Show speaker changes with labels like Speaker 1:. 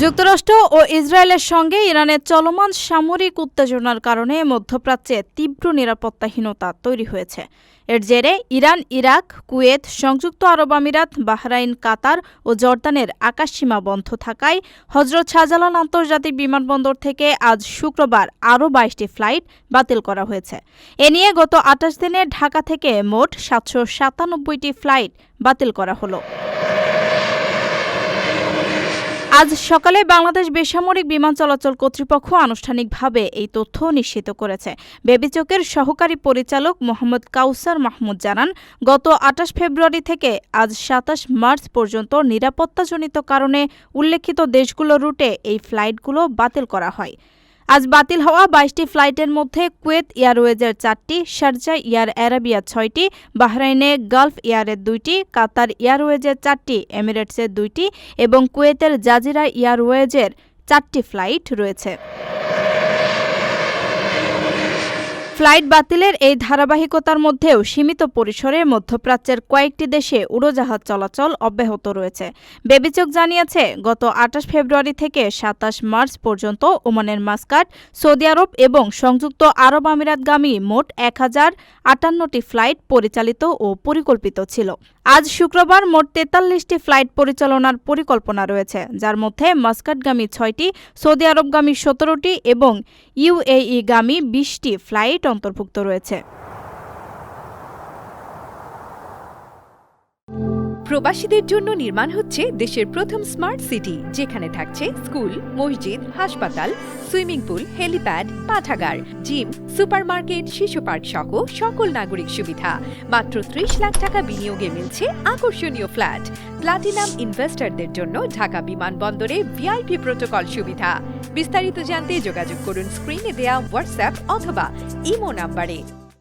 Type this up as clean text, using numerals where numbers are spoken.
Speaker 1: যুক্তরাষ্ট্র ও ইসরায়েলের সঙ্গে ইরানের চলমান সামরিক উত্তেজনার কারণে মধ্যপ্রাচ্যে তীব্র নিরাপত্তাহীনতা তৈরি হয়েছে। এর জেরে ইরান, ইরাক, কুয়েত, সংযুক্ত আরব আমিরাত, বাহরাইন, কাতার ও জর্দানের আকাশসীমা বন্ধ থাকায় হজরত শাহজালাল আন্তর্জাতিক বিমানবন্দর থেকে আজ শুক্রবার আরও ২২টি ফ্লাইট বাতিল করা হয়েছে। এ নিয়ে গত ২৮ দিনে ঢাকা থেকে মোট ৭৯৭টি ফ্লাইট বাতিল করা হলো। আজ সকালে বাংলাদেশ বেসামরিক বিমান চলাচল কর্তৃপক্ষ আনুষ্ঠানিকভাবে এই তথ্য নিশ্চিত করেছে। বেবিচকের সহকারী পরিচালক মোহাম্মদ কাউসার মাহমুদ জানান, গত ২৮ ফেব্রুয়ারি থেকে আজ ২৭ মার্চ পর্যন্ত নিরাপত্তাজনিত কারণে উল্লেখিত দেশগুলোর রুটে এই ফ্লাইটগুলো বাতিল করা হয়। আজ বাতিল হওয়া ২২টি ফ্লাইটের মধ্যে কুয়েত এয়ারওয়েজের ৪টি, শারজা এয়ার অ্যারাবিয়া ৬টি, বাহরাইনে গালফ এয়ারের ২টি, কাতার এয়ারওয়েজের ৪টি, এমিরেটসের ২টি এবং কুয়েতের জাজিরা এয়ারওয়েজের ৪টি ফ্লাইট রয়েছে। ফ্লাইট বাতিলের এই ধারাবাহিকতার মধ্যেও সীমিত পরিসরে মধ্যপ্রাচ্যের কয়েকটি দেশে উড়োজাহাজ চলাচল অব্যাহত রয়েছে। বেবিচক জানিয়েছে, গত ২৮ ফেব্রুয়ারি থেকে ২৭ মার্চ পর্যন্ত ওমানের মাস্কাট, সৌদি আরব এবং সংযুক্ত আরব আমিরাতগামী মোট ১,০৫৮টি ফ্লাইট পরিচালিত ও পরিকল্পিত ছিল। আজ শুক্রবার মোট ৪৩টি ফ্লাইট পরিচালনার পরিকল্পনা রয়েছে, যার মধ্যে মাস্কাটগামী ৬টি, সৌদি আরবগামী ১৭টি এবং ইউএইগামী ২০টি ফ্লাইট অন্তর্ভুক্ত রয়েছে।
Speaker 2: প্রবাসীদের জন্য নির্মাণ হচ্ছে দেশের প্রথম স্মার্ট সিটি, যেখানে থাকছে স্কুল, মসজিদ, হাসপাতাল, সুইমিং পুল, হেলিপ্যাড, পাঠাগার, জিম, সুপারমার্কেট, শিশু পার্ক সহ সকল নাগরিক সুবিধা। মাত্র ৩০ লাখ টাকা বিনিয়োগে মিলছে আকর্ষণীয় ফ্ল্যাট। প্লাটিনাম ইনভেস্টরদের জন্য ঢাকা বিমানবন্দরে ভিআইপি প্রোটোকল সুবিধা। বিস্তারিত জানতে যোগাযোগ করুন স্ক্রিনে দেয়া হোয়াটসঅ্যাপ অথবা ইমো নাম্বারে।